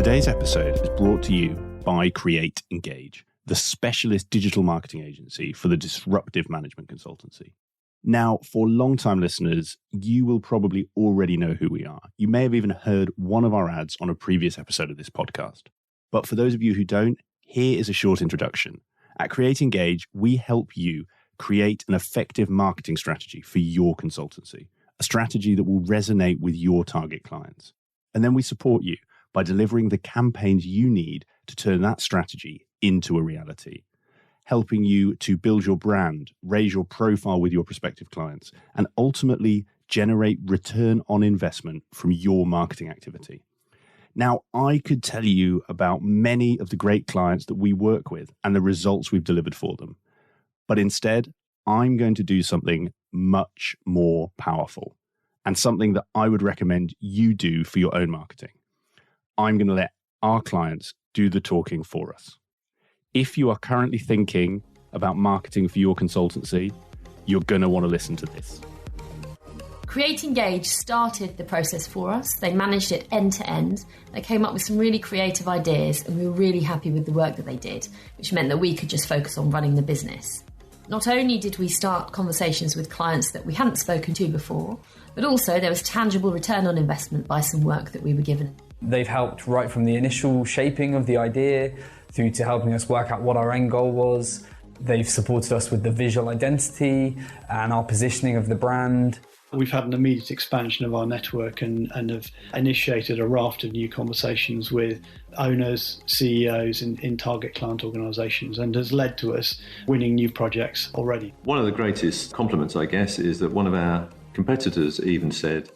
Today's episode is brought to you by Create Engage, the specialist digital marketing agency for the disruptive management consultancy. Now, for long-time listeners, you will probably already know who we are. You may have even heard one of our ads on a previous episode of this podcast. But for those of you who don't, here is a short introduction. At Create Engage, we help you create an effective marketing strategy for your consultancy, a strategy that will resonate with your target clients. And then we support you by delivering the campaigns you need to turn that strategy into a reality, helping you to build your brand, raise your profile with your prospective clients, and ultimately generate return on investment from your marketing activity. Now, I could tell you about many of the great clients that we work with and the results we've delivered for them. But instead, I'm going to do something much more powerful and something that I would recommend you do for your own marketing. I'm going to let our clients do the talking for us. If you are currently thinking about marketing for your consultancy, you're going to want to listen to this. Create Engage started the process for us. They managed it end to end. They came up with some really creative ideas and we were really happy with the work that they did, which meant that we could just focus on running the business. Not only did we start conversations with clients that we hadn't spoken to before, but also there was tangible return on investment by some work that we were given. They've helped right from the initial shaping of the idea through to helping us work out what our end goal was. They've supported us with the visual identity and our positioning of the brand. We've had an immediate expansion of our network and have initiated a raft of new conversations with owners, CEOs in target client organisations, and has led to us winning new projects already. One of the greatest compliments, I guess, is that one of our competitors even said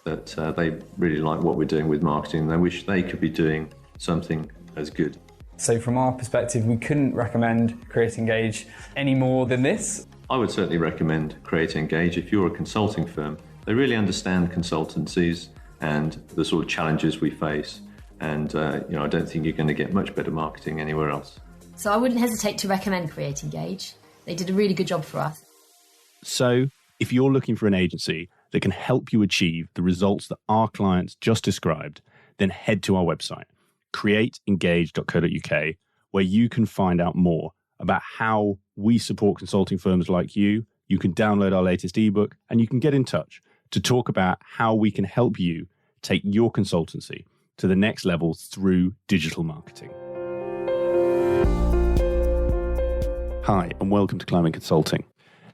that they really like what we're doing with marketing. They wish they could be doing something as good. So from our perspective, we couldn't recommend Create Engage any more than this. I would certainly recommend Create Engage if you're a consulting firm. They really understand consultancies and the sort of challenges we face. And I don't think you're going to get much better marketing anywhere else. So I wouldn't hesitate to recommend Create Engage. They did a really good job for us. So if you're looking for an agency that can help you achieve the results that our clients just described, then head to our website, createengage.co.uk, where you can find out more about how we support consulting firms like you. You can download our latest ebook and you can get in touch to talk about how we can help you take your consultancy to the next level through digital marketing. Hi, and welcome to Climbing Consulting.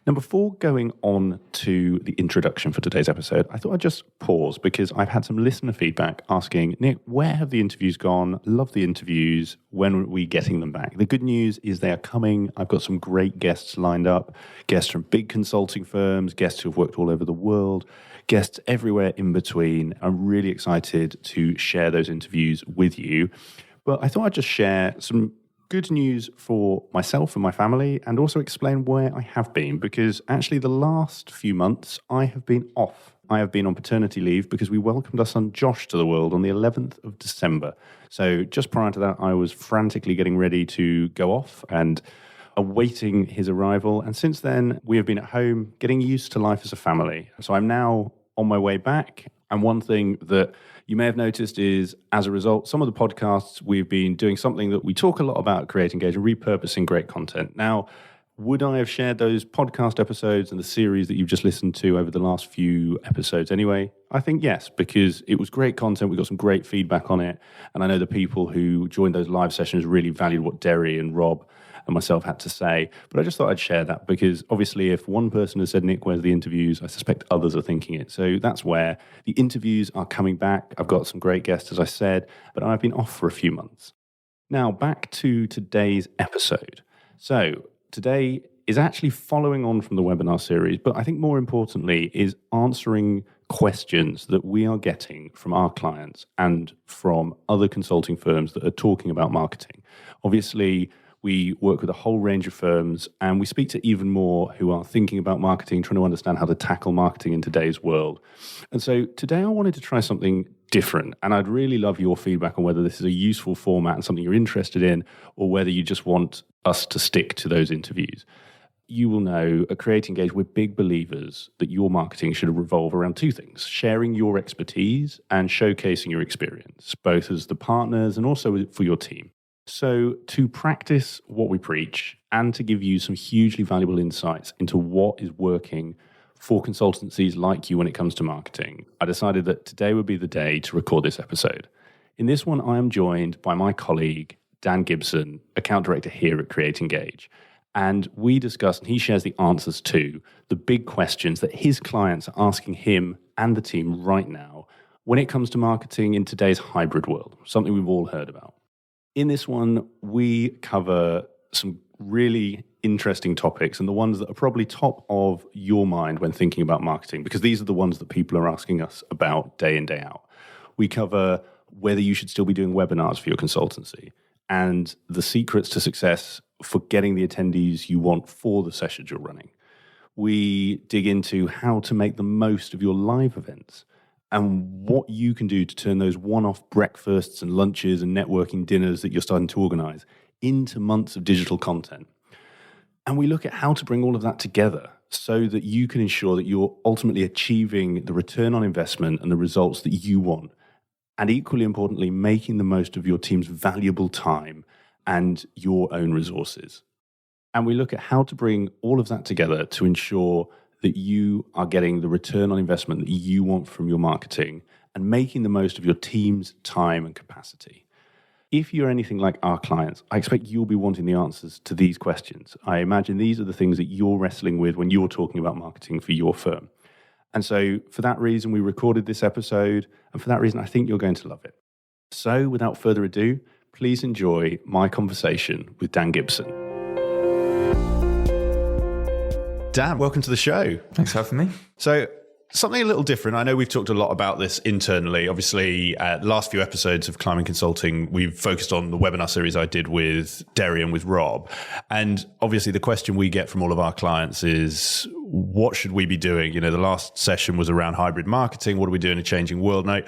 Now, before going on to the introduction for today's episode, I thought I'd just pause because I've had some listener feedback asking, Nick, where have the interviews gone? Love the interviews. When are we getting them back? The good news is they are coming. I've got some great guests lined up, guests from big consulting firms, guests who have worked all over the world, guests everywhere in between. I'm really excited to share those interviews with you. But I thought I'd just share some good news for myself and my family, and also explain where I have been, because actually the last few months I have been off. I have been on paternity leave because we welcomed our son Josh to the world on the 11th of December. So just prior to that, I was frantically getting ready to go off and awaiting his arrival. And since then, we have been at home getting used to life as a family. So I'm now on my way back. And one thing that you may have noticed is, as a result, some of the podcasts we've been doing something that we talk a lot about, Create Engage, and repurposing great content. Now, would I have shared those podcast episodes and the series that you've just listened to over the last few episodes anyway? I think yes, because it was great content. We got some great feedback on it. And I know the people who joined those live sessions really valued what Derry and Rob and myself had to say. But I just thought I'd share that because obviously if one person has said, Nick, where's the interviews? I suspect others are thinking it. So that's where the interviews are coming back. I've got some great guests, as I said, but I've been off for a few months. Now, back to today's episode. So today is actually following on from the webinar series, but I think more importantly is answering questions that we are getting from our clients and from other consulting firms that are talking about marketing. Obviously, we work with a whole range of firms and we speak to even more who are thinking about marketing, trying to understand how to tackle marketing in today's world. And so today I wanted to try something different, and I'd really love your feedback on whether this is a useful format and something you're interested in, or whether you just want us to stick to those interviews. you will know at Create Engage, we're big believers that your marketing should revolve around two things: sharing your expertise and showcasing your experience, both as the partners and also for your team. So to practice what we preach and to give you some hugely valuable insights into what is working for consultancies like you when it comes to marketing, I decided that today would be the day to record this episode. In this one, I am joined by my colleague, Dan Gibson, account director here at Create Engage. And we discuss, and he shares the answers to the big questions that his clients are asking him and the team right now when it comes to marketing in today's hybrid world, something we've all heard about. In this one, we cover some really interesting topics and the ones that are probably top of your mind when thinking about marketing, because these are the ones that people are asking us about day in, day out. We cover whether you should still be doing webinars for your consultancy and the secrets to success for getting the attendees you want for the sessions you're running. We dig into how to make the most of your live events and what you can do to turn those one-off breakfasts and lunches and networking dinners that you're starting to organize into months of digital content. And we look at how to bring all of that together so that you can ensure that you're ultimately achieving the return on investment and the results that you want. And equally importantly, making the most of your team's valuable time and your own resources. And we look at how to bring all of that together to ensure that you are getting the return on investment that you want from your marketing and making the most of your team's time and capacity. If you're anything like our clients, I expect you'll be wanting the answers to these questions. I imagine these are the things that you're wrestling with when you're talking about marketing for your firm. And so for that reason, we recorded this episode. And for that reason, I think you're going to love it. So without further ado, please enjoy my conversation with Dan Gibson. Dan, welcome to the show. Thanks for having me. So something a little different. I know we've talked a lot about this internally. Obviously, the last few episodes of Climbing Consulting, we've focused on the webinar series I did with Derry and with Rob. And obviously, the question we get from all of our clients is, what should we be doing? You know, the last session was around hybrid marketing. What are we doing in a changing world? Now,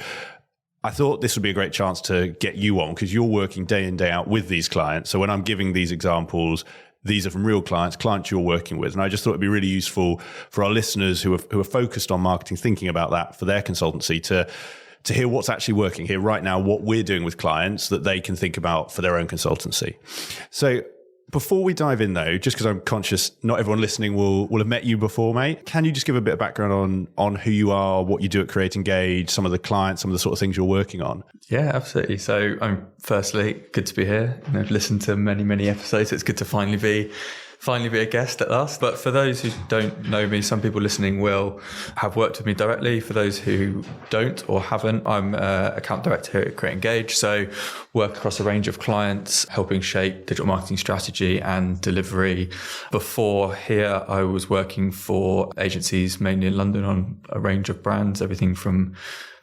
I thought this would be a great chance to get you on because you're working day in, day out with these clients. So when I'm giving these examples, these are from real clients you're working with. And I just thought it'd be really useful for our listeners who are focused on marketing, thinking about that for their consultancy to hear what's actually working here right now, what we're doing with clients that they can think about for their own consultancy. So before we dive in though, just because I'm conscious not everyone listening will have met you before, mate, can you just give a bit of background on who you are, what you do at Create Engage, some of the clients, some of the sort of things you're working on? Yeah, absolutely. So firstly, good to be here. I've listened to many episodes. It's good to finally be a guest at last. But for those who don't know me, some people listening will have worked with me directly. For those who don't or haven't, I'm account director here at Create Engage. So work across a range of clients, helping shape digital marketing strategy and delivery. Before here, I was working for agencies mainly in London on a range of brands, everything from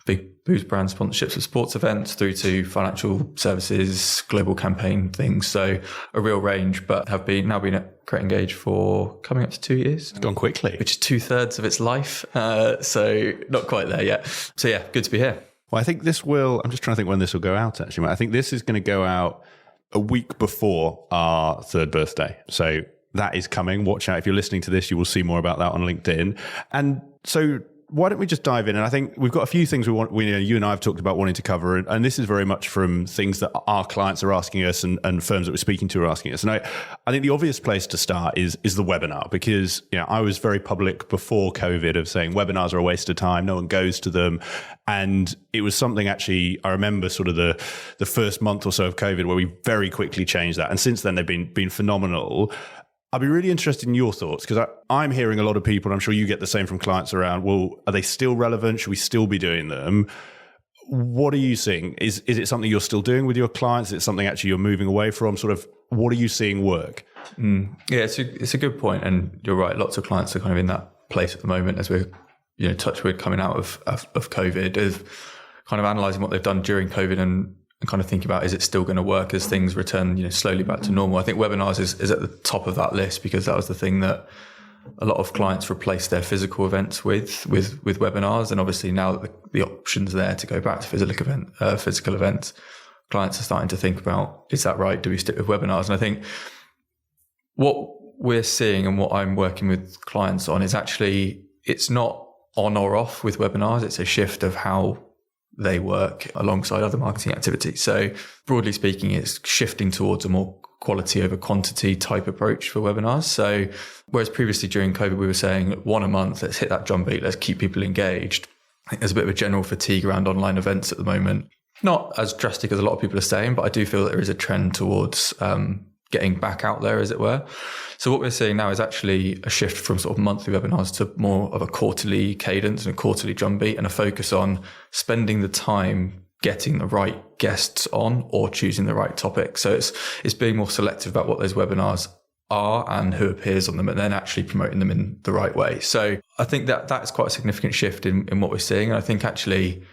big booze brand sponsorships of sports events through to financial services, global campaign things. So a real range, but have now been at Create Engage for coming up to 2 years. It's gone quickly. Which is 2/3 of its life. So not quite there yet. So yeah, good to be here. Well, I think I'm just trying to think when this will go out actually. I think this is going to go out a week before our third birthday. So that is coming. Watch out. If you're listening to this, you will see more about that on LinkedIn. And so why don't we just dive in? And I think we've got a few things you and I have talked about wanting to cover. And this is very much from things that our clients are asking us and firms that we're speaking to are asking us. And I think the obvious place to start is the webinar, because I was very public before COVID of saying webinars are a waste of time. No one goes to them. And it was something actually, I remember sort of the first month or so of COVID where we very quickly changed that. And since then, they've been phenomenal. I'd be really interested in your thoughts, because I'm hearing a lot of people, and I'm sure you get the same from clients around, well, are they still relevant? Should we still be doing them? What are you seeing? Is it something you're still doing with your clients? Is it something actually you're moving away from? Sort of, what are you seeing work? Yeah, it's a good point. And you're right. Lots of clients are kind of in that place at the moment as we're, touch wood, coming out of COVID, of kind of analysing what they've done during COVID and kind of thinking about, is it still going to work as things return, slowly back to normal? I think webinars is at the top of that list, because that was the thing that a lot of clients replaced their physical events with webinars. And obviously now that the option's there to go back to physical events, clients are starting to think about, is that right? Do we stick with webinars? And I think what we're seeing and what I'm working with clients on is actually, it's not on or off with webinars. It's a shift of how they work alongside other marketing activities. So broadly speaking, it's shifting towards a more quality over quantity type approach for webinars. So whereas previously during COVID, we were saying one a month, let's hit that drumbeat, let's keep people engaged. I think there's a bit of a general fatigue around online events at the moment. Not as drastic as a lot of people are saying, but I do feel that there is a trend towards getting back out there, as it were. So what we're seeing now is actually a shift from sort of monthly webinars to more of a quarterly cadence and a quarterly drumbeat, and a focus on spending the time getting the right guests on or choosing the right topic. So it's being more selective about what those webinars are and who appears on them, and then actually promoting them in the right way. So I think that that's quite a significant shift in what we're seeing. And I think actually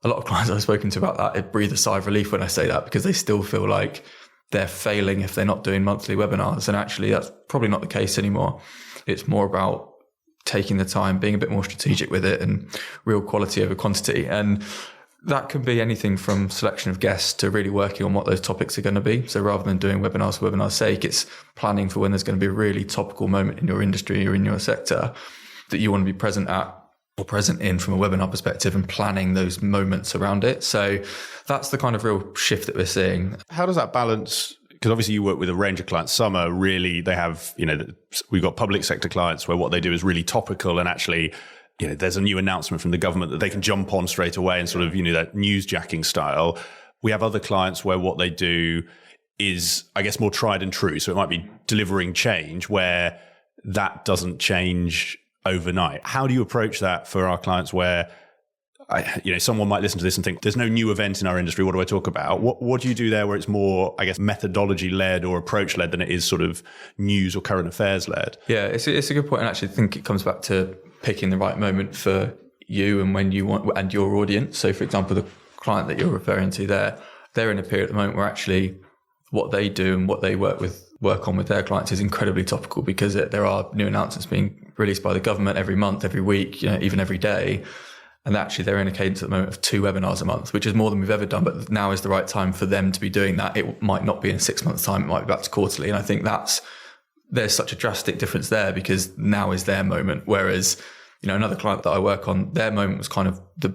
a lot of clients I've spoken to about that, it breathe a sigh of relief when I say that, because they still feel like they're failing if they're not doing monthly webinars. And actually that's probably not the case anymore. It's more about taking the time, being a bit more strategic with it, and real quality over quantity. And that can be anything from selection of guests to really working on what those topics are going to be. So rather than doing webinars for webinar's sake, it's planning for when there's going to be a really topical moment in your industry or in your sector that you want to be present at or present in from a webinar perspective, and planning those moments around it. So that's the kind of real shift that we're seeing. How does that balance? Because obviously you work with a range of clients. Some are really, they have, we've got public sector clients where what they do is really topical, and actually, there's a new announcement from the government that they can jump on straight away and sort of, that newsjacking style. We have other clients where what they do is, I guess, more tried and true. So it might be delivering change where that doesn't change overnight. How do you approach that for our clients where, someone might listen to this and think, there's no new event in our industry, what do I talk about? What do you do there where it's more, I guess, methodology-led or approach-led than it is sort of news or current affairs-led? Yeah, it's a good point. And actually I think it comes back to picking the right moment for you and when you want, and your audience. So for example, the client that you're referring to there, they're in a period at the moment where actually what they do and what they work on with their clients is incredibly topical, because there are new announcements being released by the government every month, every week, even every day. And actually they're in a cadence at the moment of 2 webinars a month, which is more than we've ever done. But now is the right time for them to be doing that. It might not be in 6 months' time. It might be back to quarterly. And I think there's such a drastic difference there, because now is their moment. Whereas, another client that I work on, their moment was kind of the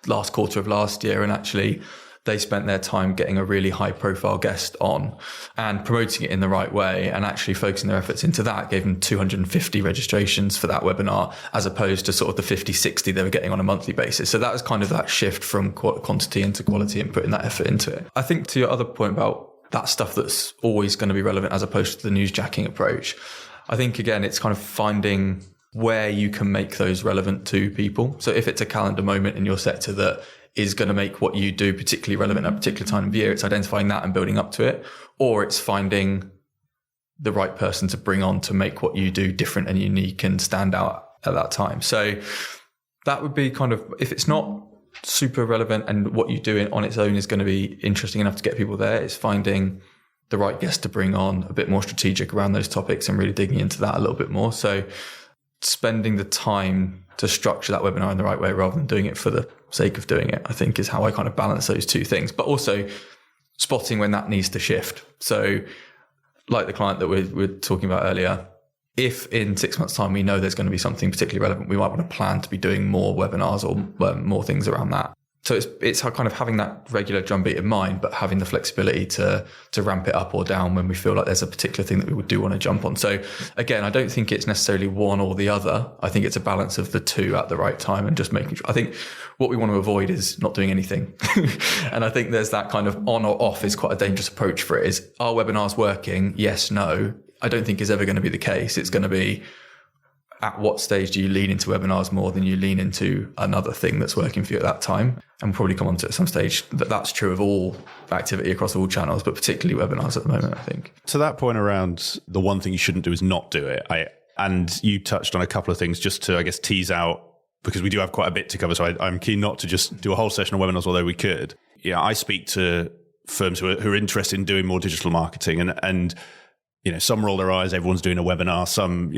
last quarter of last year. And actually they spent their time getting a really high profile guest on and promoting it in the right way, and actually focusing their efforts into that gave them 250 registrations for that webinar, as opposed to sort of the 50, 60 they were getting on a monthly basis. So that was kind of that shift from quantity into quality and putting that effort into it. I think to your other point about that stuff that's always going to be relevant as opposed to the newsjacking approach, I think again, it's kind of finding where you can make those relevant to people. So if it's a calendar moment in your sector that is going to make what you do particularly relevant at a particular time of year, it's identifying that and building up to it. Or it's finding the right person to bring on to make what you do different and unique and stand out at that time. So that would be kind of, if it's not super relevant and what you do on its own is going to be interesting enough to get people there, it's finding the right guest to bring on, a bit more strategic around those topics and really digging into that a little bit more. So spending the time to structure that webinar in the right way rather than doing it for the sake of doing it, I think is how I kind of balance those two things. But also spotting when that needs to shift. So like the client that we're talking about earlier, if in 6 months' time we know there's going to be something particularly relevant, we might want to plan to be doing more webinars or more things around that. So it's kind of having that regular drumbeat in mind, but having the flexibility to ramp it up or down when we feel like there's a particular thing that we do want to jump on. So again, I don't think it's necessarily one or the other. I think it's a balance of the two at the right time, and just making sure. I think what we want to avoid is not doing anything. And I think there's that kind of on or off is quite a dangerous approach for it. Is are webinars working? Yes, no. I don't think is ever going to be the case. It's going to be, at what stage do you lean into webinars more than you lean into another thing that's working for you at that time? And we'll probably come on to at some stage that that's true of all activity across all channels, but particularly webinars at the moment, I think. To that point around the one thing you shouldn't do is not do it. And you touched on a couple of things just to, I guess, tease out, because we do have quite a bit to cover. So I'm keen not to just do a whole session on webinars, although we could. Yeah, I speak to firms who are interested in doing more digital marketing, and some roll their eyes, everyone's doing a webinar. Some,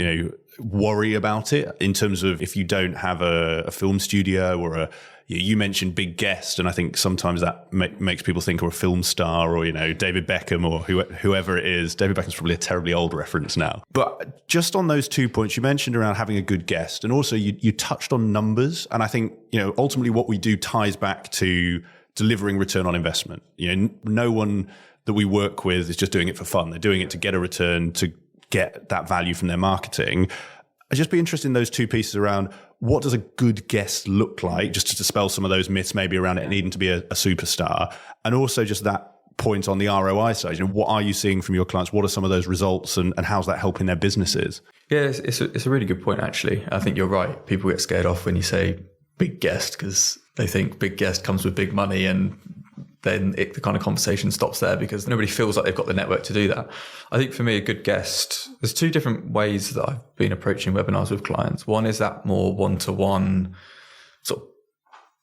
worry about it in terms of if you don't have a film studio or you mentioned big guest, and I think sometimes that makes people think of a film star or, David Beckham or whoever it is. David Beckham's probably a terribly old reference now. But just on those 2 points you mentioned around having a good guest, and also you touched on numbers. And I think, ultimately what we do ties back to delivering return on investment. No one that we work with is just doing it for fun. They're doing it to get a return, to get that value from their marketing. I'd just be interested in those two pieces around what does a good guest look like, just to dispel some of those myths maybe around it needing to be a superstar, and also just that point on the ROI side. What are you seeing from your clients? What are some of those results, and how's that helping their businesses? Yeah, it's a really good point, actually. I think you're right. People get scared off when you say big guest because they think big guest comes with big money, and then the kind of conversation stops there because nobody feels like they've got the network to do that. I think for me, a good guest, there's two different ways that I've been approaching webinars with clients. One is that more one-to-one sort of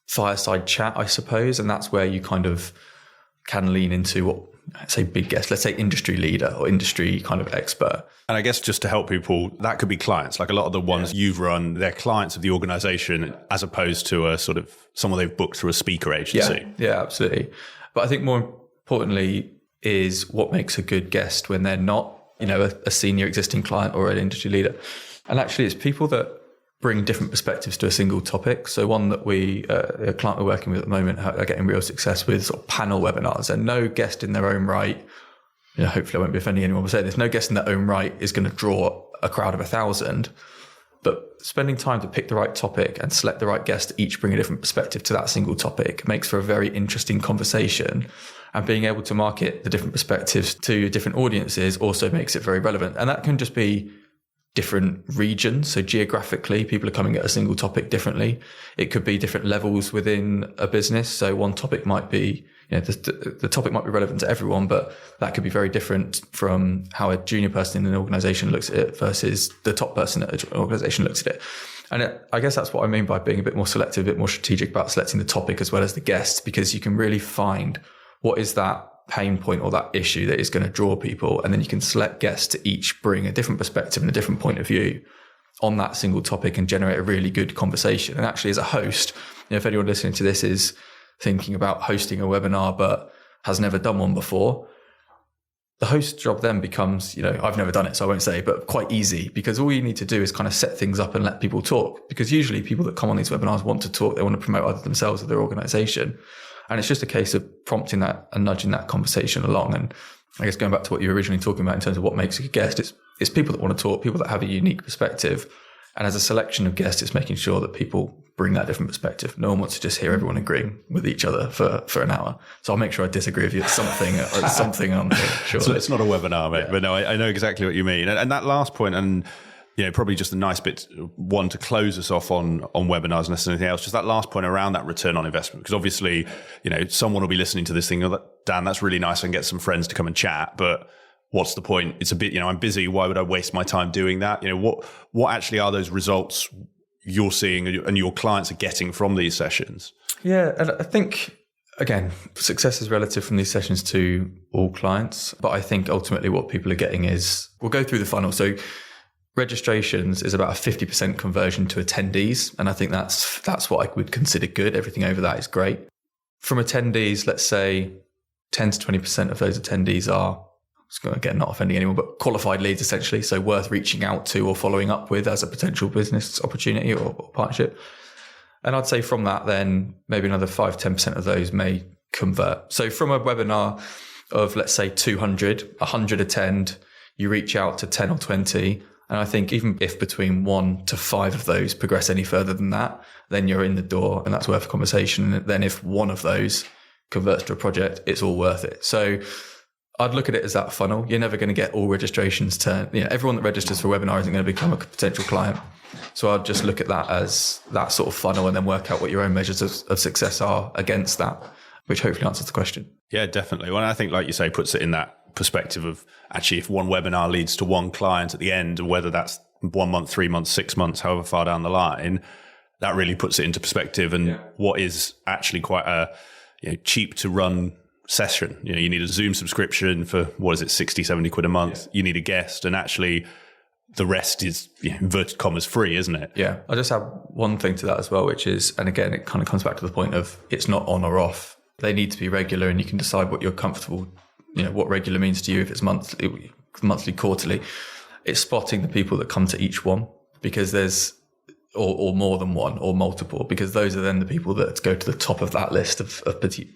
fireside chat, I suppose. And that's where you kind of can lean into what, say, big guest, let's say industry leader or industry kind of expert. And I guess just to help people, that could be clients. Like a lot of the ones you've run, they're clients of the organization as opposed to a sort of someone they've booked through a speaker agency. Yeah, absolutely. But I think more importantly is what makes a good guest when they're not, a senior existing client or an industry leader. And actually it's people that bring different perspectives to a single topic. So one that a client we're working with at the moment are getting real success with sort of panel webinars, and no guest in their own right, hopefully I won't be offending anyone by saying this, no guest in their own right is going to draw a crowd of 1,000, but spending time to pick the right topic and select the right guest to each bring a different perspective to that single topic makes for a very interesting conversation. And being able to market the different perspectives to different audiences also makes it very relevant. And that can just be different regions. So geographically, people are coming at a single topic differently. It could be different levels within a business. So one topic might be, the topic might be relevant to everyone, but that could be very different from how a junior person in an organization looks at it versus the top person at an organization looks at it. And I guess that's what I mean by being a bit more selective, a bit more strategic about selecting the topic as well as the guests, because you can really find what is that pain point or that issue that is going to draw people. And then you can select guests to each bring a different perspective and a different point of view on that single topic and generate a really good conversation. And actually as a host, if anyone listening to this is thinking about hosting a webinar but has never done one before, the host job then becomes, I've never done it, so I won't say, but quite easy, because all you need to do is kind of set things up and let people talk. Because usually people that come on these webinars want to talk, they want to promote either themselves or their organization. And it's just a case of prompting that and nudging that conversation along. And I guess going back to what you were originally talking about in terms of what makes a good guest, it's people that want to talk, people that have a unique perspective. And as a selection of guests, it's making sure that people bring that different perspective. No one wants to just hear everyone agreeing with each other for an hour. So I'll make sure I disagree with you at something on here. Sure. So it's not a webinar, mate, but no, I know exactly what you mean. And that last point, and probably just a nice bit, one to close us off on webinars and anything else, just that last point around that return on investment. Because obviously, someone will be listening to this thing, Dan, that's really nice, I can get some friends to come and chat, but what's the point? It's a bit, I'm busy. Why would I waste my time doing that? What actually are those results you're seeing and your clients are getting from these sessions? Yeah, and I think, again, success is relative from these sessions to all clients. But I think ultimately what people are getting is, we'll go through the funnel. So registrations is about a 50% conversion to attendees. And I think that's what I would consider good. Everything over that is great. From attendees, let's say 10 to 20% of those attendees are, again, not offending anyone, but qualified leads essentially. So worth reaching out to or following up with as a potential business opportunity or partnership. And I'd say from that, then maybe another 5-10% of those may convert. So from a webinar of, let's say 200, 100 attend, you reach out to 10 or 20. And I think even if between 1 to 5 of those progress any further than that, then you're in the door and that's worth a conversation. And then if one of those converts to a project, it's all worth it. So I'd look at it as that funnel. You're never going to get all registrations turned. Everyone that registers for a webinar isn't going to become a potential client. So I'd just look at that as that sort of funnel and then work out what your own measures of success are against that, which hopefully answers the question. Yeah, definitely. Well, I think, like you say, puts it in that perspective of actually if one webinar leads to one client at the end, whether that's 1 month, 3 months, 6 months, however far down the line, that really puts it into perspective and what is actually quite a cheap to run session. You need a Zoom subscription for, 60, 70 quid a month. You need a guest, and actually the rest is, inverted commas, free, isn't it? Yeah. I'll just add one thing to that as well, which is, and again, it kind of comes back to the point of it's not on or off. They need to be regular, and you can decide what you're comfortable, what regular means to you, if it's monthly, quarterly. It's spotting the people that come to each one, because there's, or more than one or multiple, because those are then the people that go to the top of that list of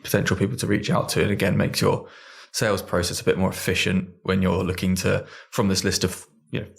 potential people to reach out to. And again, makes your sales process a bit more efficient when you're looking to, from this list of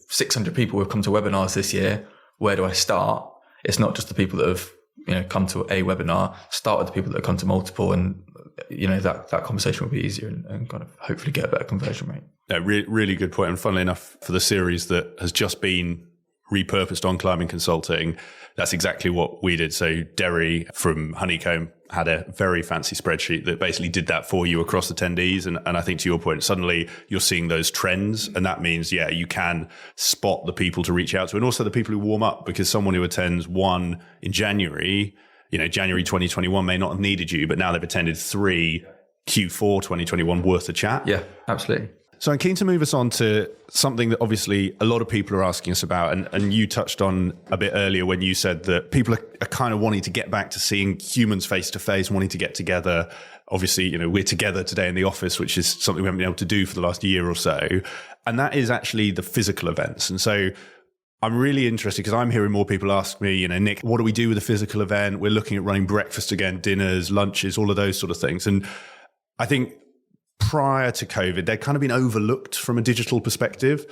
600 people who have come to webinars this year, where do I start? It's not just the people that have come to a webinar. Start with the people that have come to multiple, and that conversation will be easier and kind of hopefully get a better conversion rate. No, really good point. And funnily enough, for the series that has just been repurposed on Climbing Consulting, that's exactly what we did. So Derry from Honeycomb had a very fancy spreadsheet that basically did that for you across attendees. And I think to your point, suddenly you're seeing those trends. And that means, you can spot the people to reach out to, and also the people who warm up, because someone who attends one in January, January 2021 may not have needed you, but now they've attended 3 Q4 2021 worth of chat. Yeah, absolutely. So I'm keen to move us on to something that obviously a lot of people are asking us about. And you touched on a bit earlier when you said that people are kind of wanting to get back to seeing humans face to face, wanting to get together. Obviously, we're together today in the office, which is something we haven't been able to do for the last year or so. And that is actually the physical events. And so I'm really interested, because I'm hearing more people ask me, Nick, what do we do with a physical event? We're looking at running breakfast again, dinners, lunches, all of those sort of things. And I think prior to COVID, they'd kind of been overlooked from a digital perspective.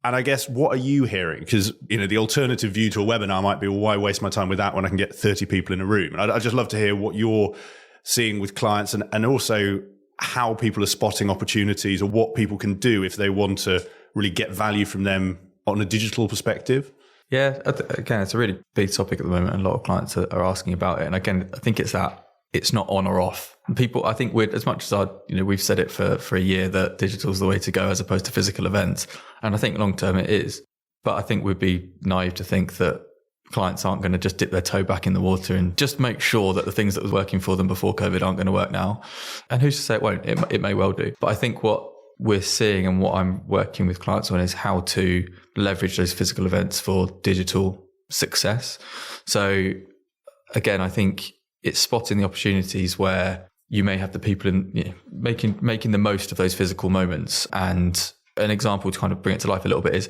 And I guess, what are you hearing? Because, the alternative view to a webinar might be, well, why waste my time with that when I can get 30 people in a room? And I'd just love to hear what you're seeing with clients, and also how people are spotting opportunities, or what people can do if they want to really get value from them on a digital perspective. Yeah, again, it's a really big topic at the moment, and a lot of clients are asking about it. And again, I think it's not on or off. And people, I think, as much as we've said it for a year that digital is the way to go as opposed to physical events. And I think long term it is. But I think we'd be naive to think that clients aren't going to just dip their toe back in the water and just make sure that the things that was working for them before COVID aren't going to work now. And who's to say it won't? It may well do. But I think what we're seeing, and what I'm working with clients on, is how to leverage those physical events for digital success. So again, I think it's spotting the opportunities where you may have the people in making the most of those physical moments. And an example to kind of bring it to life a little bit is,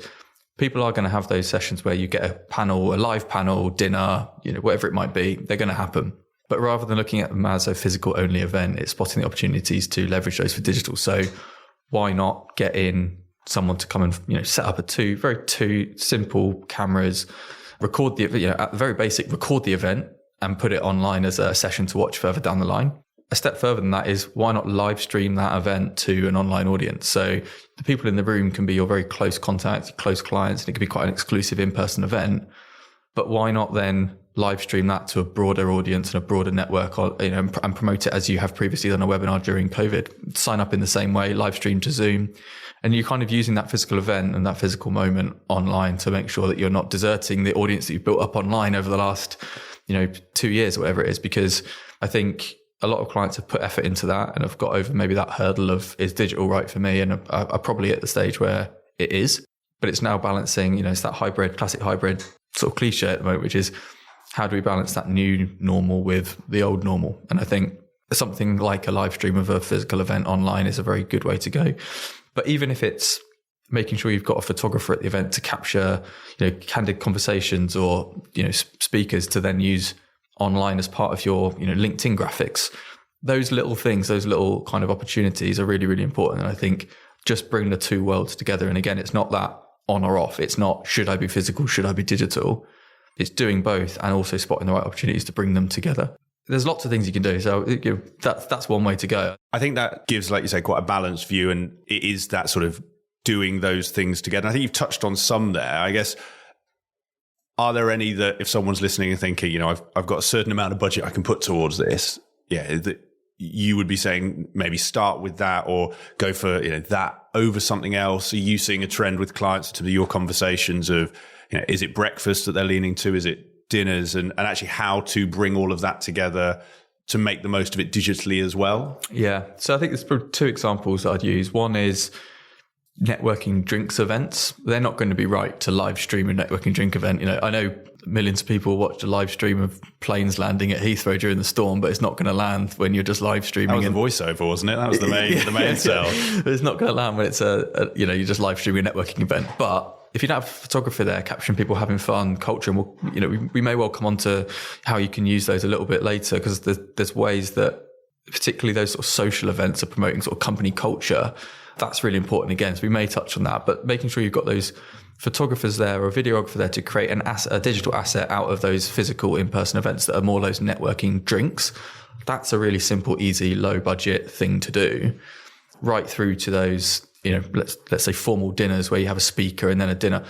people are going to have those sessions where you get a live panel, dinner, whatever it might be, they're going to happen. But rather than looking at them as a physical only event, it's spotting the opportunities to leverage those for digital. So why not get in someone to come and set up two simple cameras, record the at the very basic, record the event and put it online as a session to watch further down the line. A step further than that is, why not live stream that event to an online audience? So the people in the room can be your very close contacts, close clients, and it can be quite an exclusive in-person event. But why not then live stream that to a broader audience and a broader network, and promote it as you have previously done a webinar during COVID? Sign up in the same way, live stream to Zoom, and you're kind of using that physical event and that physical moment online to make sure that you're not deserting the audience that you've built up online over the last 2 years or whatever it is. Because I think a lot of clients have put effort into that and have got over maybe that hurdle of, is digital right for me? And are probably at the stage where it is, but it's now balancing, it's that classic hybrid sort of cliche at the moment, which is, how do we balance that new normal with the old normal? And I think something like a live stream of a physical event online is a very good way to go. But even if it's making sure you've got a photographer at the event to capture, candid conversations, or, speakers to then use online as part of your, LinkedIn graphics, those little things, those little kind of opportunities are really, really important. And I think just bring the two worlds together. And again, it's not that on or off. It's not, should I be physical? Should I be digital? It's doing both and also spotting the right opportunities to bring them together. There's lots of things you can do. So that's one way to go. I think that gives, like you say, quite a balanced view. And it is that sort of doing those things together. And I think you've touched on some there. I guess, are there any that, if someone's listening and thinking, I've got a certain amount of budget I can put towards this, that you would be saying maybe start with that, or go for that over something else? Are you seeing a trend with clients to your conversations of, is it breakfast that they're leaning to? Is it dinners? And actually how to bring all of that together to make the most of it digitally as well? Yeah. So I think there's two examples that I'd use. One is, networking drinks events, they're not going to be right to live stream a networking drink event. I know millions of people watched a live stream of planes landing at Heathrow during the storm, but it's not going to land when you're just live streaming. That was the voiceover, wasn't it? That was the main sell. It's not going to land when it's you're just live streaming a networking event. But if you don't have a photographer there capturing people having fun, culture, and we may well come on to how you can use those a little bit later, because there's ways that particularly those sort of social events are promoting sort of company culture. That's really important again. So we may touch on that, but making sure you've got those photographers there or a videographer there to create an asset, a digital asset out of those physical in-person events that are more those networking drinks. That's a really simple, easy, low budget thing to do. Right through to those, let's say formal dinners where you have a speaker and then a dinner.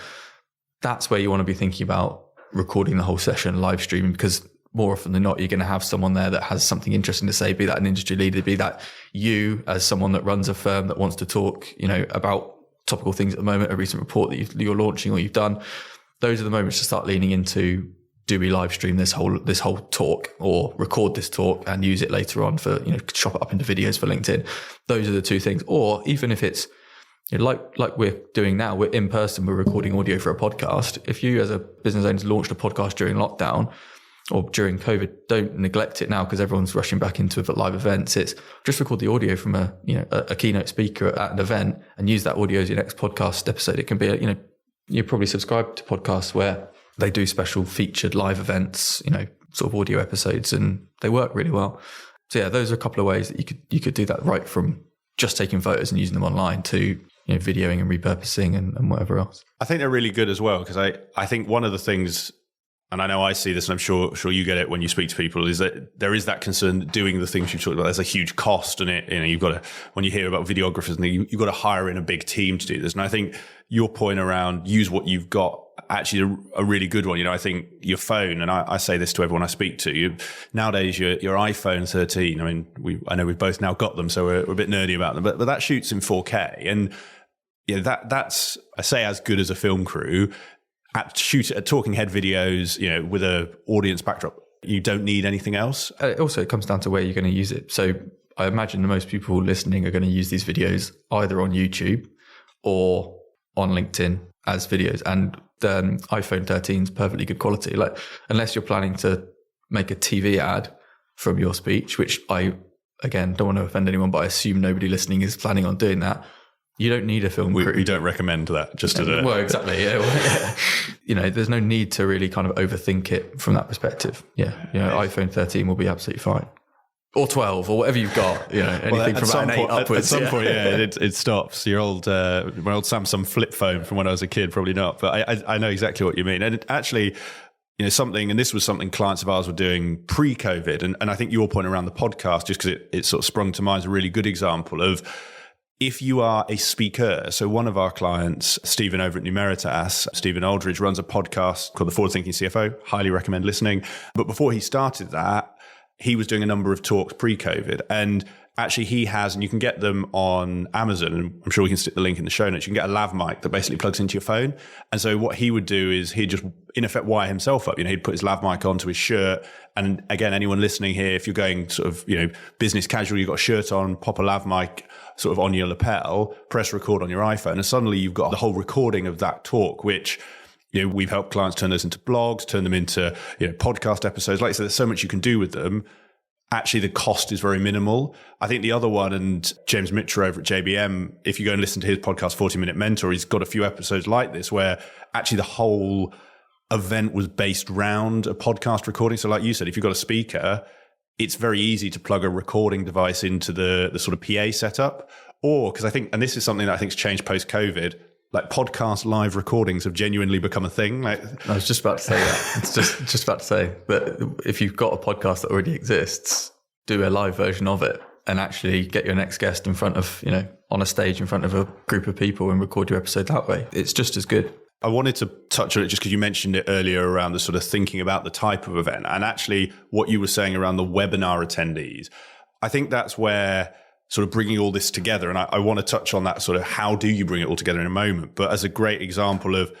That's where you want to be thinking about recording the whole session, live streaming, because more often than not, you're going to have someone there that has something interesting to say, be that an industry leader, be that you as someone that runs a firm that wants to talk, about topical things at the moment, a recent report that you're launching or you've done. Those are the moments to start leaning into, do we live stream this whole talk or record this talk and use it later on for, chop it up into videos for LinkedIn. Those are the two things. Or even if it's, like we're doing now, we're in person, we're recording audio for a podcast. If you as a business owner launched a podcast during lockdown or during COVID, don't neglect it now because everyone's rushing back into live events. It's just record the audio from a keynote speaker at an event and use that audio as your next podcast episode. It can be, you probably subscribe to podcasts where they do special featured live events, sort of audio episodes, and they work really well. So yeah, those are a couple of ways that you could do that, right from just taking photos and using them online to videoing and repurposing and whatever else. I think they're really good as well, because I think one of the things, and I know I see this, and I'm sure you get it when you speak to people, is that there is that concern that doing the things you've talked about, there's a huge cost in it. You've got to, when you hear about videographers, and you've got to hire in a big team to do this. And I think your point around use what you've got, actually a really good one. I think your phone, and I say this to everyone I speak to, nowadays your iPhone 13, I know we've both now got them, so we're a bit nerdy about them, but that shoots in 4K. And that's, I say, as good as a film crew. At talking head videos, with a audience backdrop, you don't need anything else. Also, it comes down to where you're going to use it. So I imagine the most people listening are going to use these videos either on YouTube or on LinkedIn as videos. And the iPhone 13 is perfectly good quality. Like, unless you're planning to make a TV ad from your speech, which I, again, don't want to offend anyone, but I assume nobody listening is planning on doing that. You don't need a film crew. We don't recommend that, just to Well, exactly. Yeah. There's no need to really kind of overthink it from that perspective. Yeah. iPhone 13 will be absolutely fine. Or 12, or whatever you've got, anything from about an 8 upwards. At some point, it stops. Your old, my old Samsung flip phone from when I was a kid, probably not. But I know exactly what you mean. And actually, something, and this was something clients of ours were doing pre-COVID. And I think your point around the podcast, just because it sort of sprung to mind, is a really good example of, if you are a speaker, so one of our clients, Stephen over at Numeritas, Stephen Aldridge, runs a podcast called The Forward Thinking CFO. Highly recommend listening. But before he started that, he was doing a number of talks pre-COVID. And actually he has, and you can get them on Amazon, and I'm sure we can stick the link in the show notes, you can get a lav mic that basically plugs into your phone. And so what he would do is he'd just, in effect, wire himself up. He'd put his lav mic onto his shirt. And again, anyone listening here, if you're going sort of, business casual, you've got a shirt on, pop a lav mic sort of on your lapel, press record on your iPhone, and suddenly you've got the whole recording of that talk, which, we've helped clients turn those into blogs, turn them into, podcast episodes. Like I said, there's so much you can do with them. Actually, the cost is very minimal. I think the other one, and James Mitchell over at JBM, if you go and listen to his podcast, 40-Minute Mentor, he's got a few episodes like this where actually the whole event was based around a podcast recording. So like you said, if you've got a speaker, it's very easy to plug a recording device into the sort of PA setup. Or, because I think, and this is something that I think has changed post-COVID, like podcast live recordings have genuinely become a thing. Like, I was just about to say that. It's just about to say that if you've got a podcast that already exists, do a live version of it and actually get your next guest in front of, on a stage in front of a group of people and record your episode that way. It's just as good. I wanted to touch on it just because you mentioned it earlier around the sort of thinking about the type of event, and actually what you were saying around the webinar attendees. I think that's where sort of bringing all this together, and I want to touch on that sort of how do you bring it all together in a moment. But as a great example of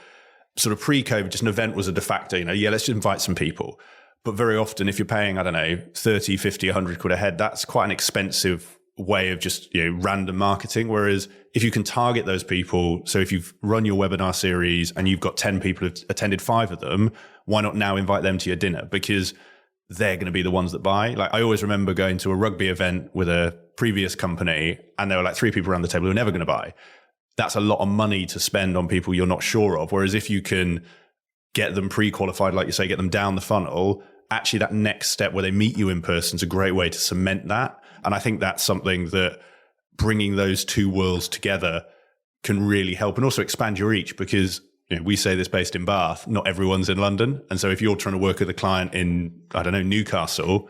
sort of pre-COVID, just an event was a de facto, let's just invite some people. But very often if you're paying, 30, 50, 100 quid a head, that's quite an expensive way of just, random marketing. Whereas if you can target those people, so if you've run your webinar series and you've got 10 people who've attended 5 of them, why not now invite them to your dinner? Because they're going to be the ones that buy. Like, I always remember going to a rugby event with a previous company and there were like 3 people around the table who were never going to buy. That's a lot of money to spend on people you're not sure of. Whereas if you can get them pre-qualified, like you say, get them down the funnel, actually that next step where they meet you in person is a great way to cement that. And I think that's something that bringing those two worlds together can really help, and also expand your reach, because we say this based in Bath, not everyone's in London. And so if you're trying to work with a client in, I don't know, Newcastle,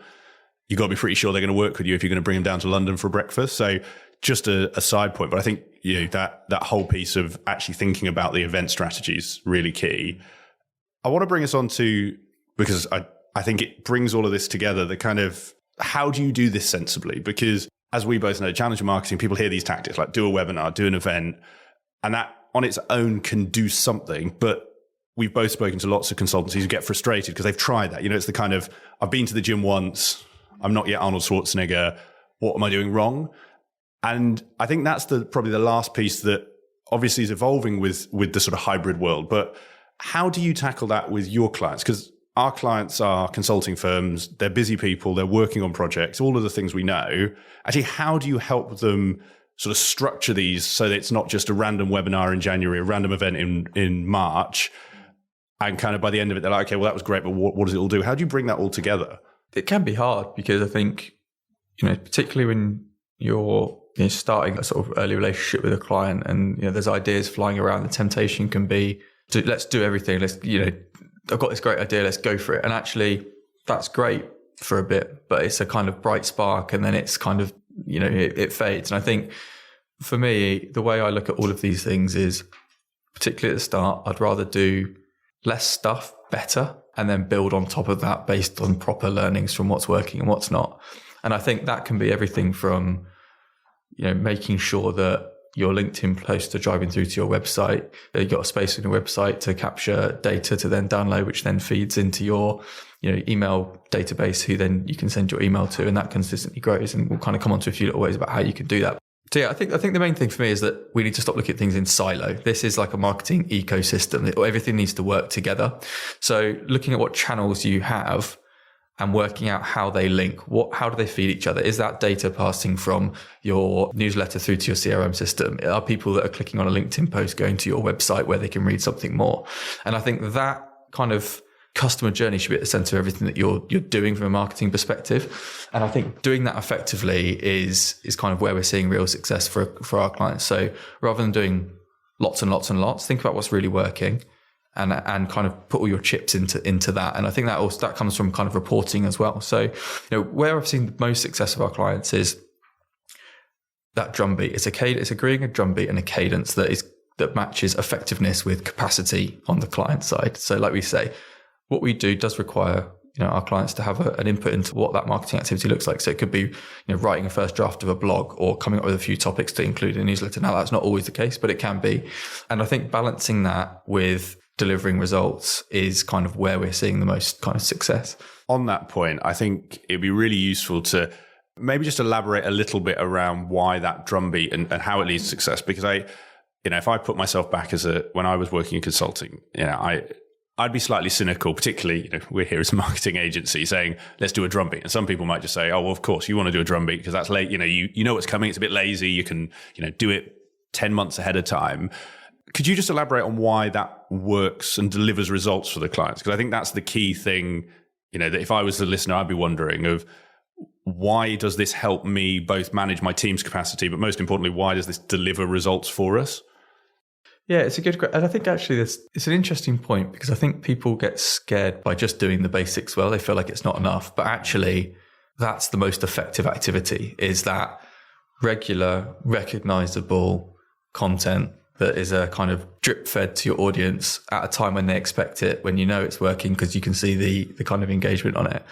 you've got to be pretty sure they're going to work with you if you're going to bring them down to London for breakfast. So just a side point, but I think that whole piece of actually thinking about the event strategy is really key. I want to bring us on to, because I think it brings all of this together, the kind of, how do you do this sensibly? Because as we both know, challenger marketing, people hear these tactics like do a webinar, do an event, and that on its own can do something. But we've both spoken to lots of consultancies who get frustrated because they've tried that. It's the kind of, I've been to the gym once, I'm not yet Arnold Schwarzenegger, what am I doing wrong? And I think that's probably the last piece that obviously is evolving with the sort of hybrid world. But how do you tackle that with your clients? Because our clients are consulting firms, they're busy people, they're working on projects, all of the things we know. Actually, how do you help them sort of structure these so that it's not just a random webinar in January, a random event in March, and kind of by the end of it, they're like, okay, well, that was great, but what does it all do? How do you bring that all together? It can be hard because I think, particularly when you're starting a sort of early relationship with a client and there's ideas flying around, the temptation can be, let's do everything. Let's, I've got this great idea, let's go for it. And actually, that's great for a bit, but it's a kind of bright spark and then it's kind of, it fades. And I think for me, the way I look at all of these things is, particularly at the start, I'd rather do less stuff better and then build on top of that based on proper learnings from what's working and what's not. And I think that can be everything from, making sure that your LinkedIn posts are driving through to your website. You've got a space on your website to capture data to then download, which then feeds into your email database, who then you can send your email to, and that consistently grows. And we'll kind of come on to a few little ways about how you can do that. So yeah, I think the main thing for me is that we need to stop looking at things in silo. This is like a marketing ecosystem. Everything needs to work together. So looking at what channels you have and working out how they link. How do they feed each other? Is that data passing from your newsletter through to your CRM system? Are people that are clicking on a LinkedIn post going to your website where they can read something more? And I think that kind of customer journey should be at the center of everything that you're doing from a marketing perspective. And I think doing that effectively is kind of where we're seeing real success for our clients. So rather than doing lots and lots and lots, think about what's really working. And kind of put all your chips into that. And I think that comes from kind of reporting as well. So, where I've seen the most success of our clients is that drumbeat. It's agreeing a drumbeat and a cadence that matches effectiveness with capacity on the client side. So like we say, what we do does require, our clients to have an input into what that marketing activity looks like. So it could be, writing a first draft of a blog or coming up with a few topics to include in a newsletter. Now that's not always the case, but it can be. And I think balancing that with delivering results is kind of where we're seeing the most kind of success. On that point, I think it'd be really useful to maybe just elaborate a little bit around why that drumbeat and how it leads to success. Because if I put myself back when I was working in consulting, I'd be slightly cynical, particularly, we're here as a marketing agency saying, let's do a drumbeat. And some people might just say, oh, well, of course you want to do a drumbeat because that's late. You know what's coming. It's a bit lazy. You can, do it 10 months ahead of time. Could you just elaborate on why that works and delivers results for the clients? Because I think that's the key thing, that if I was the listener, I'd be wondering of why does this help me both manage my team's capacity, but most importantly, why does this deliver results for us? Yeah, it's a good, and I think actually it's an interesting point because I think people get scared by just doing the basics well. They feel like it's not enough, but actually that's the most effective activity, is that regular, recognizable content that is a kind of drip fed to your audience at a time when they expect it, when it's working because you can see the kind of engagement on it.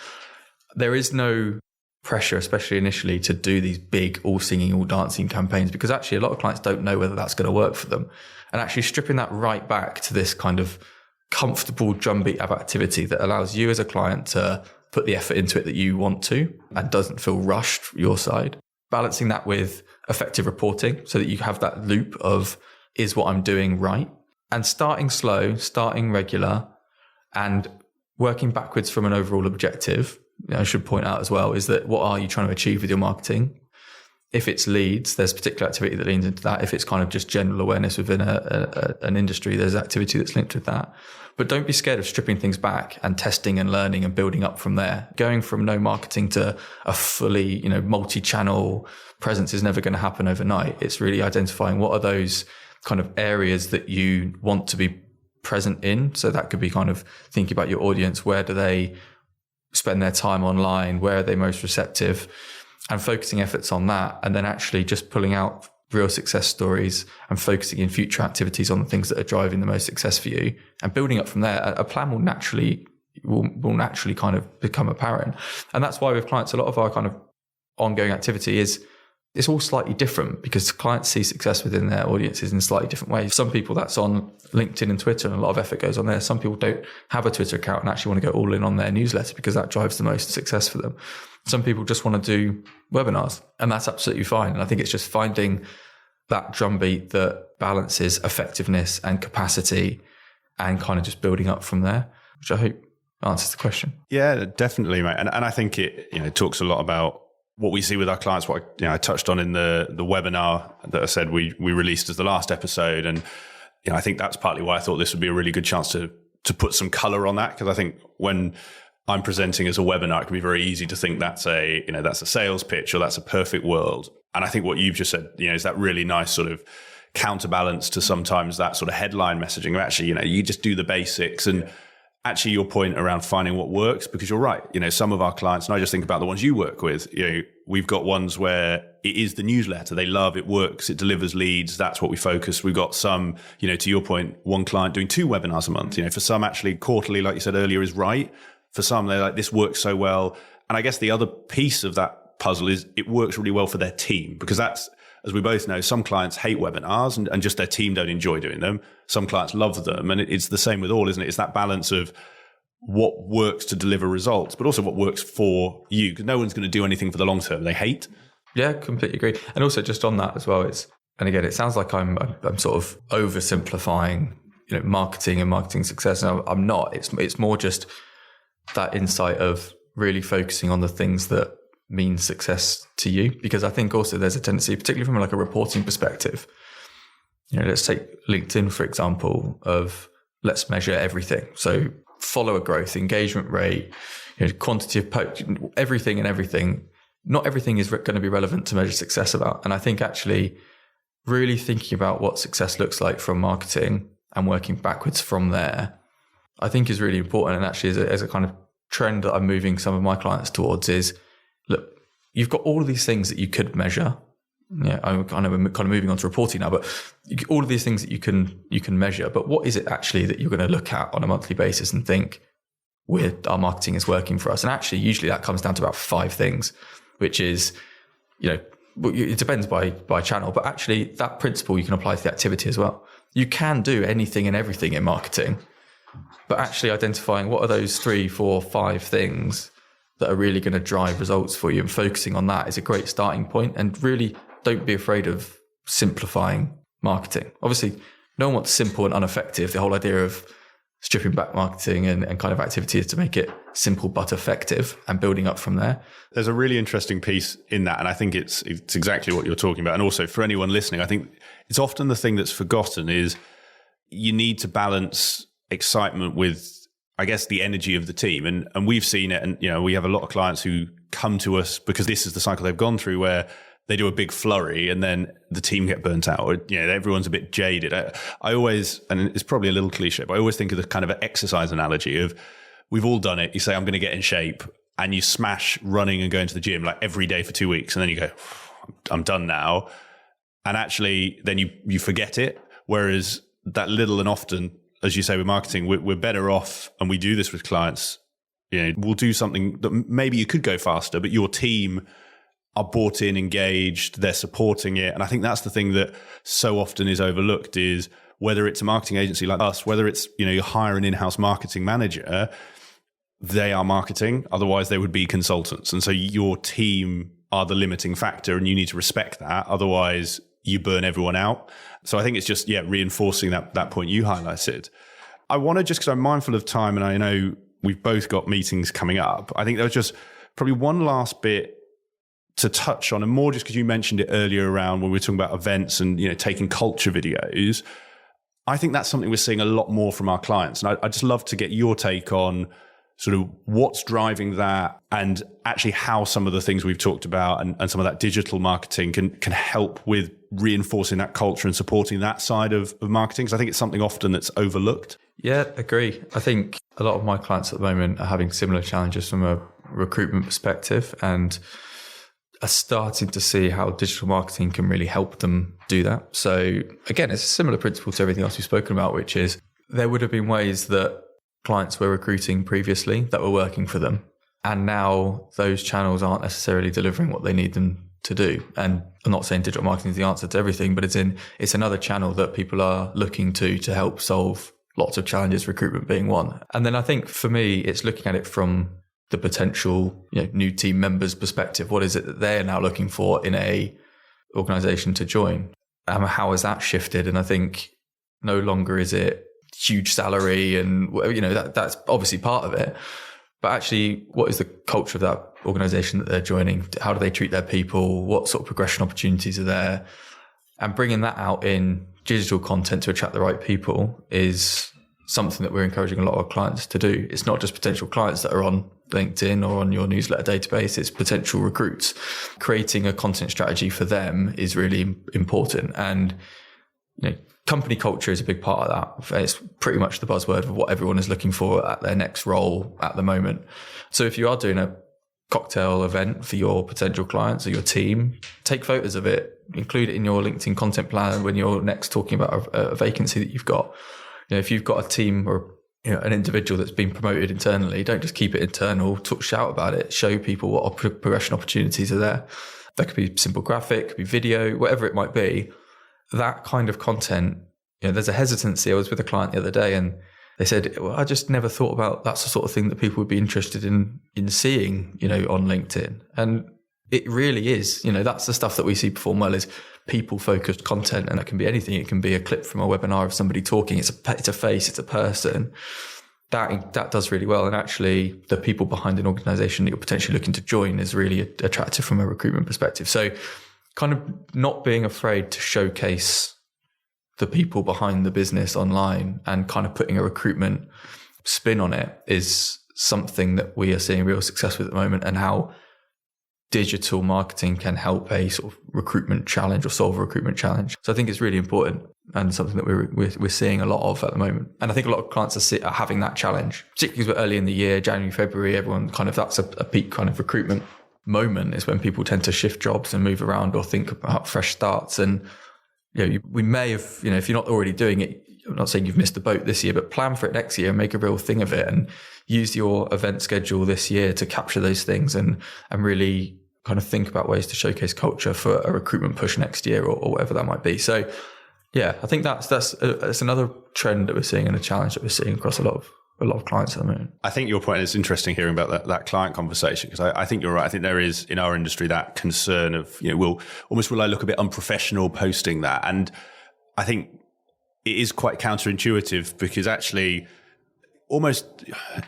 There is no pressure, especially initially, to do these big all singing, all dancing campaigns because actually a lot of clients don't know whether that's going to work for them. And actually stripping that right back to this kind of comfortable drumbeat of activity that allows you as a client to put the effort into it that you want to and doesn't feel rushed your side. balancing that with effective reporting so that you have that loop of, is what I'm doing right? And starting slow, starting regular, and working backwards from an overall objective. I should point out as well, is that what are you trying to achieve with your marketing? If it's leads, there's particular activity that leans into that. If it's kind of just general awareness within an industry, there's activity that's linked with that. But don't be scared of stripping things back and testing and learning and building up from there. Going from no marketing to a fully, multi-channel presence is never going to happen overnight. It's really identifying what are those kind of areas that you want to be present in. So that could be kind of thinking about your audience. Where do they spend their time online? Where are they most receptive? And focusing efforts on that, and then actually just pulling out real success stories and focusing in future activities on the things that are driving the most success for you, and building up from there. A plan will naturally kind of become apparent. And that's why with clients, a lot of our kind of ongoing activity is, it's all slightly different because clients see success within their audiences in slightly different ways. Some people that's on LinkedIn and Twitter and a lot of effort goes on there. Some people don't have a Twitter account and actually want to go all in on their newsletter because that drives the most success for them. Some people just want to do webinars, and that's absolutely fine. And I think it's just finding that drumbeat that balances effectiveness and capacity and kind of just building up from there, which I hope answers the question. Yeah, definitely, mate. And I think it talks a lot about what we see with our clients, what I touched on in the webinar that I said we released as the last episode. And I think that's partly why I thought this would be a really good chance to put some color on that, because I think when I'm presenting as a webinar, it can be very easy to think that's a sales pitch or that's a perfect world. And I think what you've just said, is that really nice sort of counterbalance to sometimes that sort of headline messaging of actually, you just do the basics. And actually your point around finding what works, because you're right, some of our clients, and I just think about the ones you work with, we've got ones where it is the newsletter. They love it, works, it delivers leads. That's what we focus. We've got some, to your point, one client doing 2 webinars a month. For some actually quarterly, like you said earlier, is right. For some, they're like, this works so well. And I guess the other piece of that puzzle is it works really well for their team, because that's, as we both know, some clients hate webinars and just their team don't enjoy doing them. Some clients love them. And it's the same with all, isn't it? It's that balance of what works to deliver results, but also what works for you, because no one's going to do anything for the long term they hate. Yeah, completely agree. And also just on that as well, and again, it sounds like I'm sort of oversimplifying, marketing and marketing success. And I'm not. It's more just that insight of really focusing on the things that mean success to you. Because I think also there's a tendency, particularly from like a reporting perspective, let's take LinkedIn, for example, of let's measure everything. So follower growth, engagement rate, quantity of posts, everything. Not everything is going to be relevant to measure success about. And I think actually really thinking about what success looks like from marketing and working backwards from there, I think is really important. And actually as a kind of trend that I'm moving some of my clients towards is, look, you've got all of these things that you could measure. I'm kind of moving on to reporting now, but all of these things that you can measure. But what is it actually that you're going to look at on a monthly basis and think, our marketing is working for us? And actually, usually that comes down to about 5 things, which is, it depends by channel, but actually that principle you can apply to the activity as well. You can do anything and everything in marketing, but actually identifying what are those 3, 4, 5 things that are really going to drive results for you, and focusing on that is a great starting point. And really don't be afraid of simplifying marketing. Obviously, no one wants simple and ineffective. The whole idea of stripping back marketing and kind of activity is to make it simple but effective and building up from there. There's a really interesting piece in that, and I think it's exactly what you're talking about. And also for anyone listening, I think it's often the thing that's forgotten is you need to balance excitement with, I guess, the energy of the team. And we've seen it. And, we have a lot of clients who come to us because this is the cycle they've gone through, where they do a big flurry and then the team get burnt out, or, everyone's a bit jaded. I always, and it's probably a little cliche, but I always think of the kind of an exercise analogy of, we've all done it. You say, I'm going to get in shape, and you smash running and going to the gym like every day for 2 weeks. And then you go, I'm done now. And actually then you forget it. Whereas that little and often, as you say, with marketing, we're better off, and we do this with clients. We'll do something that maybe you could go faster, but your team are bought in, engaged, they're supporting it. And I think that's the thing that so often is overlooked, is whether it's a marketing agency like us, whether it's, you hire an in-house marketing manager, they are marketing. Otherwise they would be consultants. And so your team are the limiting factor, and you need to respect that. Otherwise, you burn everyone out. So I think it's just, reinforcing that point you highlighted. I want to just, because I'm mindful of time and I know we've both got meetings coming up, I think there was just probably one last bit to touch on, and more just because you mentioned it earlier around when we were talking about events and, taking culture videos. I think that's something we're seeing a lot more from our clients. And I'd just love to get your take on sort of what's driving that, and actually how some of the things we've talked about and some of that digital marketing can help with reinforcing that culture and supporting that side of marketing. Because I think it's something often that's overlooked. Yeah, agree. I think a lot of my clients at the moment are having similar challenges from a recruitment perspective, and are starting to see how digital marketing can really help them do that. So again, it's a similar principle to everything else we've spoken about, which is there would have been ways that clients were recruiting previously that were working for them. And now those channels aren't necessarily delivering what they need them to do. And I'm not saying digital marketing is the answer to everything, but it's another channel that people are looking to help solve lots of challenges, recruitment being one. And then I think for me, it's looking at it from the potential new team members' perspective. What is it that they're now looking for in a organization to join? How has that shifted? And I think no longer is it huge salary and that's obviously part of it, but actually what is the culture of that organization that they're joining? How do they treat their people? What sort of progression opportunities are there? And bringing that out in digital content to attract the right people is something that we're encouraging a lot of our clients to do. It's not just potential clients that are on LinkedIn or on your newsletter database, it's potential recruits. Creating a content strategy for them is really important. And company culture is a big part of that. It's pretty much the buzzword of what everyone is looking for at their next role at the moment. So if you are doing a cocktail event for your potential clients or your team, take photos of it, include it in your LinkedIn content plan when you're next talking about a vacancy that you've got. If you've got a team or an individual that's been promoted internally, don't just keep it internal, shout about it, show people what progression opportunities are there. That could be simple graphic, could be video, whatever it might be. That kind of content, there's a hesitancy. I was with a client the other day and they said, well, I just never thought about that's the sort of thing that people would be interested in seeing, on LinkedIn. And it really is, that's the stuff that we see perform well, is people-focused content. And that can be anything. It can be a clip from a webinar of somebody talking. It's a face, it's a person. That does really well. And actually the people behind an organization that you're potentially looking to join is really attractive from a recruitment perspective. So kind of not being afraid to showcase the people behind the business online and kind of putting a recruitment spin on it is something that we are seeing real success with at the moment, and how digital marketing can help a sort of recruitment challenge or solve a recruitment challenge. So I think it's really important and something that we're seeing a lot of at the moment. And I think a lot of clients are having that challenge, particularly because we're early in the year, January, February, everyone kind of, that's a peak kind of recruitment moment is when people tend to shift jobs and move around or think about fresh starts. And we may have, if you're not already doing it, I'm not saying you've missed the boat this year, but plan for it next year and make a real thing of it, and use your event schedule this year to capture those things and really kind of think about ways to showcase culture for a recruitment push next year or whatever that might be. So yeah, I think that's another trend that we're seeing and a challenge that we're seeing across a lot of clients at the moment. I think your point is interesting, hearing about that client conversation, because I think you're right. I think there is in our industry that concern of, will I look a bit unprofessional posting that? And I think it is quite counterintuitive, because actually almost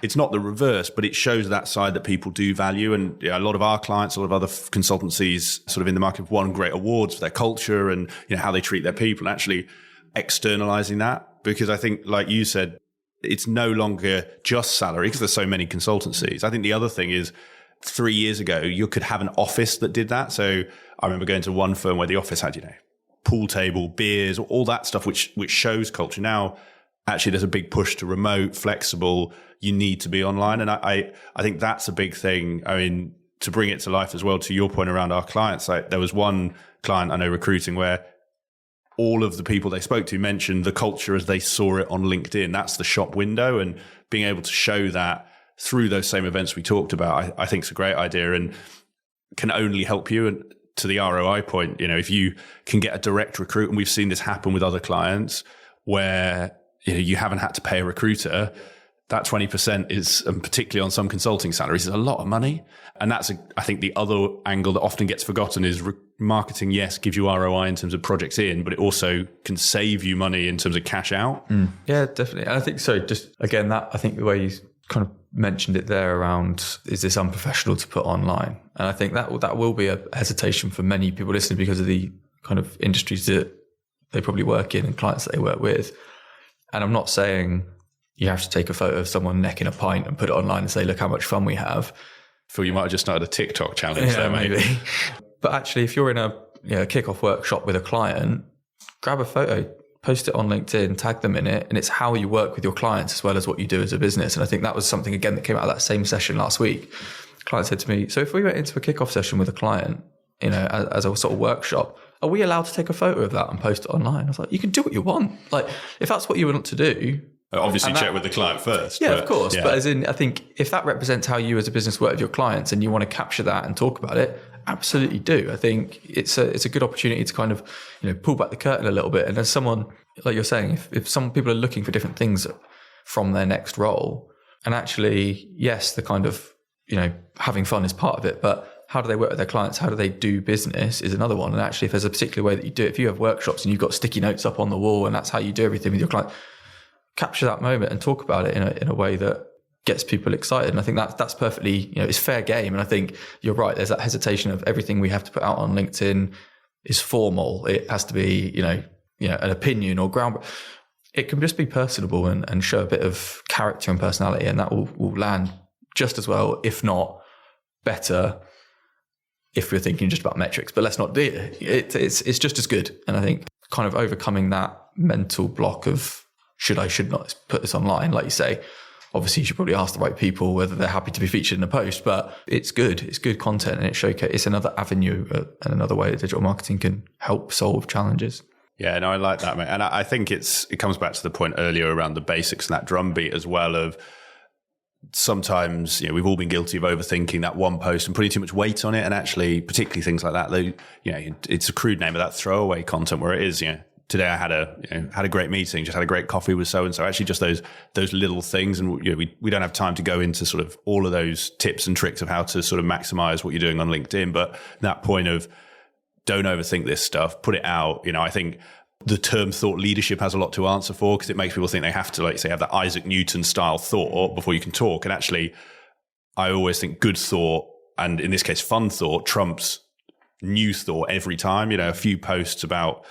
it's not the reverse, but it shows that side that people do value. And a lot of our clients, a lot of other consultancies sort of in the market have won great awards for their culture and how they treat their people, and actually externalizing that. Because I think, like you said, it's no longer just salary, because there's so many consultancies. I think the other thing is 3 years ago, you could have an office that did that. So I remember going to one firm where the office had, pool table, beers, all that stuff, which shows culture. Now, actually, there's a big push to remote, flexible. You need to be online. And I think that's a big thing. I mean, to bring it to life as well, to your point around our clients, there was one client I know recruiting where all of the people they spoke to mentioned the culture as they saw it on LinkedIn. That's the shop window, and being able to show that through those same events we talked about, I think is a great idea and can only help you. And to the ROI point, if you can get a direct recruit, and we've seen this happen with other clients where you haven't had to pay a recruiter, that 20% is, and particularly on some consulting salaries, is a lot of money. And that's, I think, the other angle that often gets forgotten is marketing, yes, gives you ROI in terms of projects in, but it also can save you money in terms of cash out. Yeah, definitely. And I think so. Just again, that I think the way you kind of mentioned it there around, is this unprofessional to put online? And I think that will be a hesitation for many people listening because of the kind of industries that they probably work in and clients that they work with. And I'm not saying you have to take a photo of someone necking a pint and put it online and say, look how much fun we have. Phil, you might have just started a TikTok challenge there, maybe. But actually, if you're in a kickoff workshop with a client, grab a photo, post it on LinkedIn, tag them in it, and it's how you work with your clients as well as what you do as a business. And I think that was something, again, that came out of that same session last week. The client said to me, so if we went into a kickoff session with a client, as a sort of workshop, are we allowed to take a photo of that and post it online? I was like, you can do what you want. Like, if that's what you want to do. Obviously, check with the client first. Yeah, of course. Yeah. But as in, I think if that represents how you as a business work with your clients and you want to capture that and talk about it, absolutely do. I think it's a good opportunity to kind of, pull back the curtain a little bit. And as someone, like you're saying, if some people are looking for different things from their next role, and actually, yes, the kind of, having fun is part of it, but how do they work with their clients? How do they do business is another one. And actually, if there's a particular way that you do it, if you have workshops and you've got sticky notes up on the wall and that's how you do everything with your client, capture that moment and talk about it in a way that gets people excited. And I think that's perfectly, it's fair game. And I think you're right. There's that hesitation of everything we have to put out on LinkedIn is formal. It has to be, an opinion or ground. It can just be personable and show a bit of character and personality, and that will land just as well, if not better, if we're thinking just about metrics. But let's not do it. It's just as good. And I think kind of overcoming that mental block of should not put this online, like you say, obviously you should probably ask the right people whether they're happy to be featured in a post, but it's good. It's good content, and it's another avenue and another way that digital marketing can help solve challenges. Yeah, no, I like that, mate. And I think it comes back to the point earlier around the basics and that drumbeat as well of sometimes, we've all been guilty of overthinking that one post and putting too much weight on it. And actually, particularly things like that, it's a crude name of that throwaway content where it is, today I had a great meeting, just had a great coffee with so-and-so. Actually, just those little things. And we don't have time to go into sort of all of those tips and tricks of how to sort of maximize what you're doing on LinkedIn. But that point of don't overthink this stuff, put it out. I think the term thought leadership has a lot to answer for, because it makes people think they have to, like say, have that Isaac Newton style thought before you can talk. And actually, I always think good thought, and in this case, fun thought, trumps new thought every time. A few posts about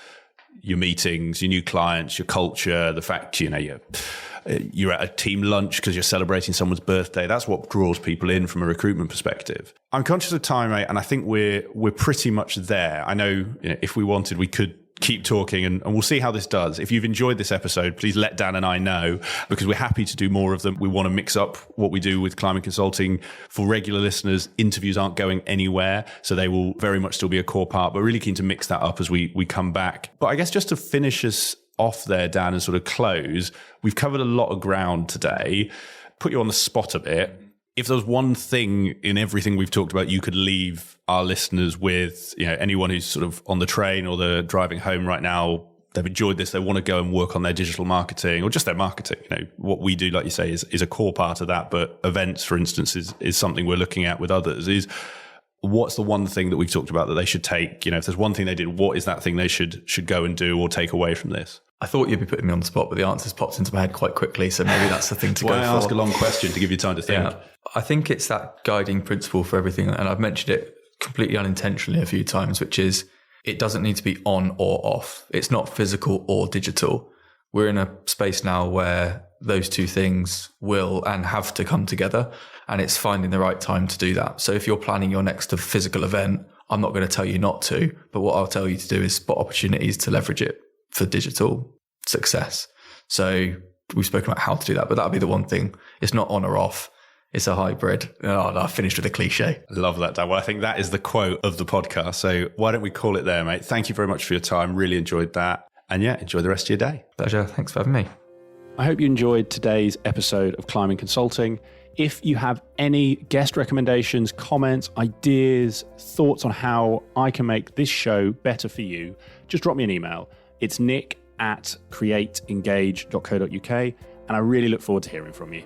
your meetings, your new clients, your culture, the fact, you're at a team lunch because you're celebrating someone's birthday. That's what draws people in from a recruitment perspective. I'm conscious of time, mate, and I think we're pretty much there. I know, if we wanted, we could keep talking and we'll see how this does. If you've enjoyed this episode, please let Dan and I know, because we're happy to do more of them. We want to mix up what we do with Climbing Consulting. For regular listeners, interviews aren't going anywhere, so they will very much still be a core part, but really keen to mix that up as we come back. But I guess just to finish us off there, Dan, and sort of close, we've covered a lot of ground today, put you on the spot a bit. If there was one thing in everything we've talked about you could leave our listeners with, anyone who's sort of on the train or they're driving home right now, they've enjoyed this, they want to go and work on their digital marketing or just their marketing. What we do, like you say, is a core part of that. But events, for instance, is something we're looking at with others. Is what's the one thing that we've talked about that they should take? If there's one thing they did, what is that thing they should go and do or take away from this? I thought you'd be putting me on the spot, but the answers popped into my head quite quickly. So maybe that's the thing to go for. Why ask a long question to give you time to think? Yeah, I think it's that guiding principle for everything. And I've mentioned it completely unintentionally a few times, which is it doesn't need to be on or off. It's not physical or digital. We're in a space now where those two things will and have to come together. And it's finding the right time to do that. So if you're planning your next physical event, I'm not going to tell you not to, but what I'll tell you to do is spot opportunities to leverage it for digital success. So we've spoken about how to do that, but that'll be the one thing. It's not on or off. It's a hybrid. Oh, no, I finished with a cliche. Love that, Dan. Well, I think that is the quote of the podcast. So why don't we call it there, mate? Thank you very much for your time. Really enjoyed that. And enjoy the rest of your day. Pleasure. Thanks for having me. I hope you enjoyed today's episode of Climbing Consulting. If you have any guest recommendations, comments, ideas, thoughts on how I can make this show better for you, just drop me an email. It's nick@createengage.co.uk, and I really look forward to hearing from you.